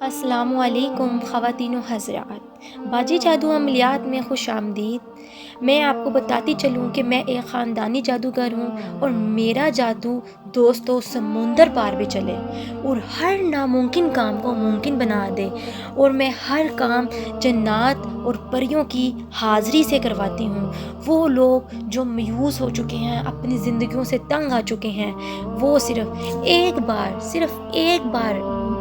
السلام علیکم خواتین و حضرات، باجی جادو عملیات میں خوش آمدید۔ میں آپ کو بتاتی چلوں کہ میں ایک خاندانی جادوگر ہوں اور میرا جادو دوستوں سمندر پار بھی چلے اور ہر ناممکن کام کو ممکن بنا دے، اور میں ہر کام جنات اور پریوں کی حاضری سے کرواتی ہوں۔ وہ لوگ جو مایوس ہو چکے ہیں، اپنی زندگیوں سے تنگ آ چکے ہیں، وہ صرف ایک بار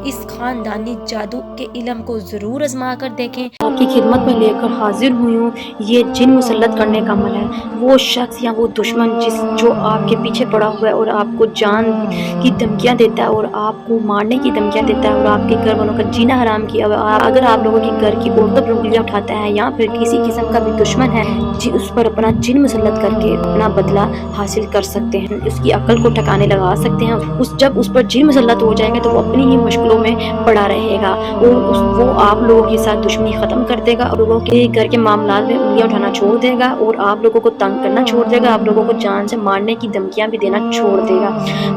اس خاندانی جادو کے علم کو ضرور آزما کر دیکھیں۔ آپ کی خدمت میں لے کر حاضر ہوئی ہوں۔ یہ جن مسلط کرنے کا عمل ہے۔ وہ شخص یا وہ دشمن جو آپ کے پیچھے پڑا ہوا ہے اور آپ کو جان کی دھمکیاں دیتا ہے اور آپ کو مارنے کی دھمکیاں دیتا ہے اور آپ کے گھر والوں کا جینا حرام کیا، اگر آپ لوگوں کے گھر کی عورتوں پر انگلیاں اٹھاتا ہے یا پھر کسی قسم کا بھی دشمن ہے، اس پر اپنا جن مسلط کر کے اپنا بدلہ حاصل کر سکتے ہیں، اس کی عقل کو ٹھکانے لگا سکتے ہیں۔ جب اس پر جن مسلط ہو جائیں گے تو وہ اپنی ہی مشکلوں میں پڑا رہے گا اور وہ آپ لوگوں کے ساتھ دشمنی ختم کر دے گا اور لوگوں کے گھر کے معاملات میں انگلیاں اٹھانا چھوڑ دے گا اور آپ لوگوں کو تنگ کرنا چھوڑ دے گا، آپ لوگوں کو جان سے مارنے کی دھمکیاں بھی دینا چھوڑ دے گا۔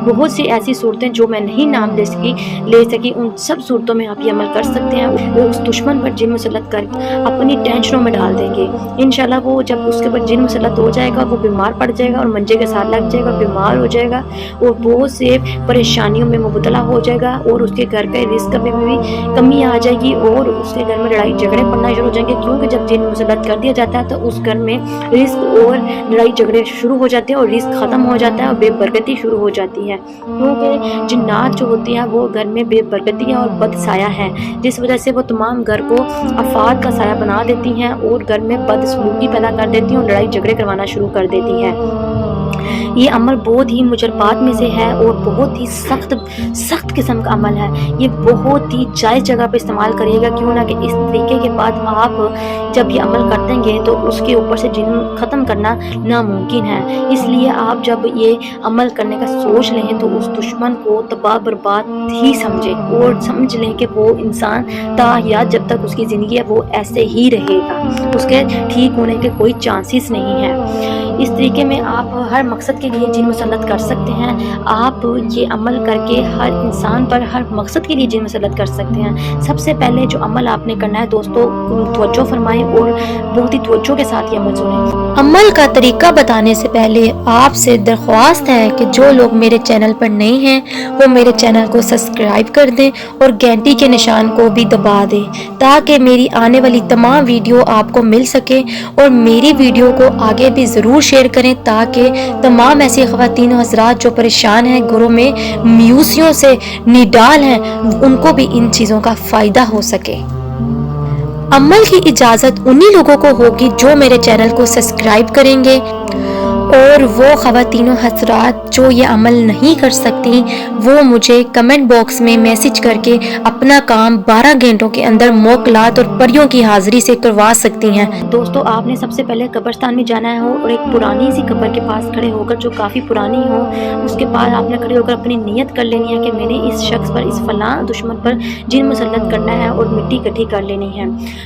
بہت سی ایسی صورتیں جو میں نہیں نام لے سکی، ان سب صورتوں میں آپ یہ عمل کر سکتے ہیں۔ وہ اس دشمن پر جن مسلط کر کے اپنی ٹینشنوں میں ڈال دیں گے۔ انشاءاللہ وہ جب اس کے پر جن مسلط ہو جائے گا، وہ بیمار پڑ جائے گا اور منجے کے ساتھ لگ جائے گا، بیمار ہو جائے گا اور بہت سے پریشانیوں میں مبتلا ہو جائے گا اور اس کے گھر کے رزق میں بھی کمی آ جائے گی اور اس کے گھر میں لڑائی جھگڑے پڑنا شروع ہو جائیں گے، کیونکہ جب جن مسلط کر دیا جاتا ہے تو اس گھر میں رزق اور لڑائی جھگڑے شروع ہو جاتے ہیں اور رزق ختم ہو جاتا ہے اور بے برکتی شروع ہو جاتی ہے، کیونکہ جنات جو ہوتی ہیں وہ گھر میں بے برکتی اور بد سایہ ہے، جس وجہ سے وہ تمام گھر کو آفات کا سایہ بنا دیتی ہیں اور گھر میں بد سلوکی پیدا کر دیتی ہیں اور لڑائی جھگڑے کروانا شروع کر دیتی ہیں۔ یہ عمل بہت ہی مجربات میں سے ہے اور بہت ہی سخت قسم کا عمل ہے۔ یہ بہت ہی جائز جگہ پہ استعمال کریے گا، کیوں نہ کہ اس طریقے کے بعد آپ جب یہ عمل کر دیں گے تو اس کے اوپر سے جن ختم کرنا ناممکن ہے۔ اس لیے آپ جب یہ عمل کرنے کا سوچ لیں تو اس دشمن کو تباہ برباد ہی سمجھیں اور سمجھ لیں کہ وہ انسان تا حیات جب تک اس کی زندگی ہے وہ ایسے ہی رہے گا، اس کے ٹھیک ہونے کے کوئی چانسز نہیں ہیں۔ اس طریقے میں آپ ہر مقصد کے لیے جن مسلط کر سکتے ہیں۔ آپ یہ عمل کر کے ہر انسان پر ہر مقصد کے لیے جن مسلط کر سکتے ہیں۔ سب سے پہلے جو عمل آپ نے کرنا ہے دوستو، توجہ فرمائیں اور بہت ہی توجہ کے ساتھ یہ عمل سنیں۔ عمل کا طریقہ بتانے سے پہلے آپ سے درخواست ہے کہ جو لوگ میرے چینل پر نئے ہیں وہ میرے چینل کو سبسکرائب کر دیں اور گھنٹی کے نشان کو بھی دبا دیں تاکہ میری آنے والی تمام ویڈیو آپ کو مل سکے، اور میری ویڈیو کو آگے بھی ضرور شیئر کریں تاکہ تمام ایسی خواتین و حضرات جو پریشان ہیں، گھروں میں میوسیوں سے نڈال ہیں، ان کو بھی ان چیزوں کا فائدہ ہو سکے۔ عمل کی اجازت انہی لوگوں کو ہوگی جو میرے چینل کو سبسکرائب کریں گے، اور وہ خواتین و حضرات جو یہ عمل نہیں کر سکتی وہ مجھے کمنٹ باکس میں میسج کر کے اپنا کام 12 گھنٹوں کے اندر موکلات اور پریوں کی حاضری سے کروا سکتی ہیں۔ دوستو آپ نے سب سے پہلے قبرستان میں جانا ہے اور ایک پرانی سی قبر کے پاس کھڑے ہو کر، جو کافی پرانی ہو، اس کے پاس آپ نے کھڑے ہو کر اپنی نیت کر لینی ہے کہ میں نے اس شخص پر، اس فلاں دشمن پر جن مسلط کرنا ہے اور مٹی اکٹھی کر لینی ہے۔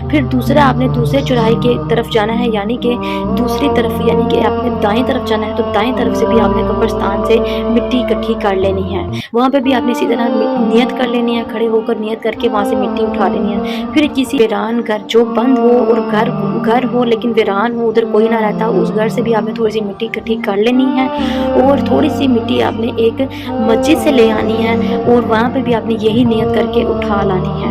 پھر دوسرا آپ نے دوسرے چوراہے کی طرف جانا ہے، یعنی کہ دوسری طرف، یعنی کہ آپ نے دائیں طرف جانا ہے تو دائیں طرف سے بھی آپ نے قبرستان سے مٹی اکٹھی کر لینی ہے۔ وہاں پہ بھی آپ نے اسی طرح نیت کر لینی ہے، کھڑے ہو کر نیت کر کے وہاں سے مٹی اٹھا لینی ہے۔ پھر کسی ویران گھر جو بند ہو اور گھر ہو لیکن ویران ہو، ادھر کوئی نہ رہتا، اس گھر سے بھی آپ نے تھوڑی سی مٹی اکٹھی کر لینی ہے اور تھوڑی سی مٹی آپ نے ایک مسجد سے لے آنی ہے اور وہاں پہ بھی آپ نے یہی نیت کر کے اٹھا لانی ہے۔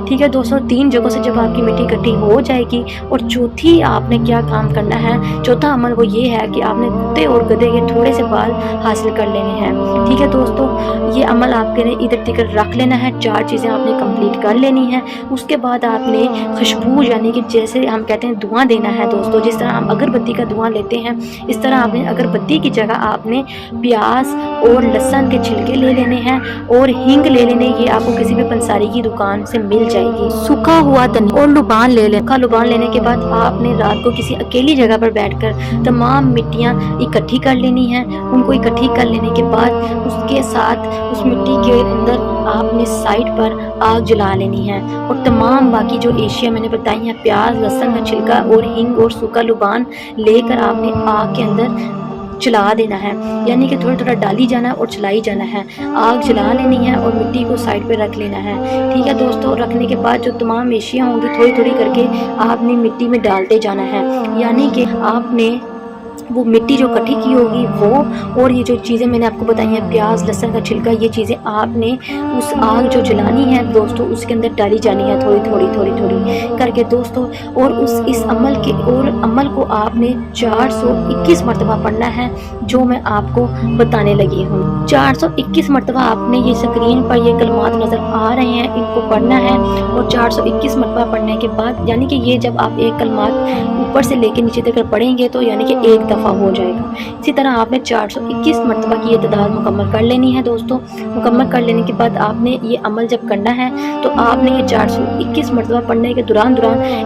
ٹھیک ہے دوستوں، 3 جگہوں سے جب آپ کی مٹی اکٹھی ہو جائے گی، اور چوتھی آپ نے کیا کام کرنا ہے، چوتھا عمل وہ یہ ہے کہ آپ نے کتے اور گدھے کے تھوڑے سے بال حاصل کر لینے ہیں۔ ٹھیک ہے دوستو، یہ عمل آپ کے ادھر تک رکھ لینا ہے، 4 چیزیں آپ نے کمپلیٹ کر لینی ہیں۔ اس کے بعد آپ نے خوشبو، یعنی کہ جیسے ہم کہتے ہیں دھواں دینا ہے دوستو، جس طرح ہم اگربتی کا دھواں لیتے ہیں، اس طرح آپ نے اگربتی کی جگہ آپ نے پیاز اور لہسن کے چھلکے لے لینے ہیں اور ہینگ لے لینے، یہ آپ کو کسی بھی پنساری کی دکان سے مل جائے گی۔ سوکھا ہوا دھنیا اور لبان لے لیں۔ لبان لینے کے بعد آپ نے رات کو کسی اکیلی جگہ پر بیٹھ کر تمام مٹیاں اکٹھی کر لینی ہیں۔ ان کو اکٹھی کر لینے کے بعد اس کے ساتھ اس مٹی کے اندر آپ نے سائڈ پر آگ جلا لینی ہے اور تمام باقی جو اشیاء میں نے بتائی ہیں، پیاز، لہسن کا چھلکا اور ہینگ اور سوکھا لبان لے کر آپ نے آگ کے اندر چلا دینا ہے، یعنی کہ تھوڑا تھوڑا ڈالی جانا ہے اور چلائی جانا ہے. آگ جلا لینی ہے اور مٹی کو سائڈ پہ رکھ لینا ہے. ٹھیک ہے دوستوں، رکھنے کے بعد جو تمام میشیاں ہوں گی تھوڑی تھوڑی کر کے آپ نے مٹی میں ڈالتے جانا ہے، یعنی کہ آپ نے وہ مٹی جو کٹھی کی ہوگی وہ، اور یہ جو چیزیں میں نے آپ کو بتائی ہیں، پیاز لہسن کا چھلکا، یہ چیزیں آپ نے اس آگ جو جلانی ہے دوستوں اس کے اندر ڈالی جانی ہے تھوڑی تھوڑی تھوڑی تھوڑی کر کے دوستوں. اور اس عمل کو آپ نے 421 مرتبہ پڑھنا ہے، جو میں آپ کو بتانے لگی ہوں. 421 مرتبہ آپ نے، یہ اسکرین پر یہ کلمات نظر آ رہے ہیں، ان کو پڑھنا ہے. اور 421 مرتبہ پڑھنے کے بعد، یعنی کہ یہ جب آپ ایک کلمات اوپر سے لے کے نیچے تک پڑھیں گے تو یعنی کہ ایک دفعہ ہو جائے گا. اسی طرح آپ نے 421 مرتبہ کی یہ تعداد مکمل کر لینی ہے دوستوں. مکمل کر لینے کے بعد آپ نے یہ عمل جب کرنا ہے تو آپ نے یہ 421 مرتبہ پڑھنے کے دوران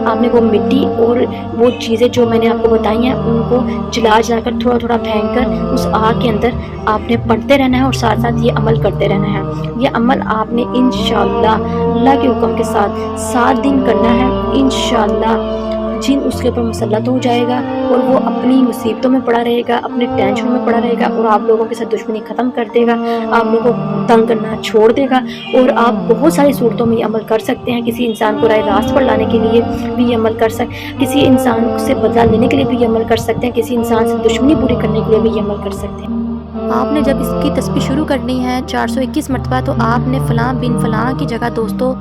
آپ نے وہ مٹی اور وہ چیزیں جو میں نے آپ کو بتائی ہیں ان کو جلا کر تھوڑا تھوڑا پھینک کر اس آگ کے اندر آپ نے پڑھتے رہنا ہے اور ساتھ ساتھ یہ عمل کرتے رہنا ہے. یہ عمل آپ نے انشاءاللہ اللہ کے حکم کے ساتھ 7 دن کرنا ہے. انشاءاللہ جن اس کے اوپر مسلط ہو جائے گا اور وہ اپنی مصیبتوں میں پڑا رہے گا، اپنے ٹینشن میں پڑا رہے گا اور آپ لوگوں کے ساتھ دشمنی ختم کر دے گا، آپ لوگوں کو تنگ کرنا چھوڑ دے گا. اور آپ بہت ساری صورتوں میں یہ عمل کر سکتے ہیں. کسی انسان کو رائے راست پر لانے کے لیے بھی یہ عمل کسی انسان سے بدلہ لینے کے لیے بھی یہ عمل کر سکتے ہیں، کسی انسان سے دشمنی پوری کرنے کے لیے بھی یہ عمل کر سکتے ہیں. آپ نے جب اس کی تسبیح شروع کرنی ہے 421 مرتبہ، تو آپ نے فلاں بن فلاں کی جگہ دوستوں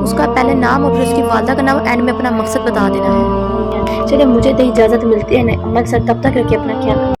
اس کا پہلے نام اور پھر اس کی والدہ کا نام، اینڈ میں اپنا مقصد بتا دینا ہے. چلے مجھے تو اجازت ملتی ہے، عمل سے تب تک رکھیے اپنا خیال.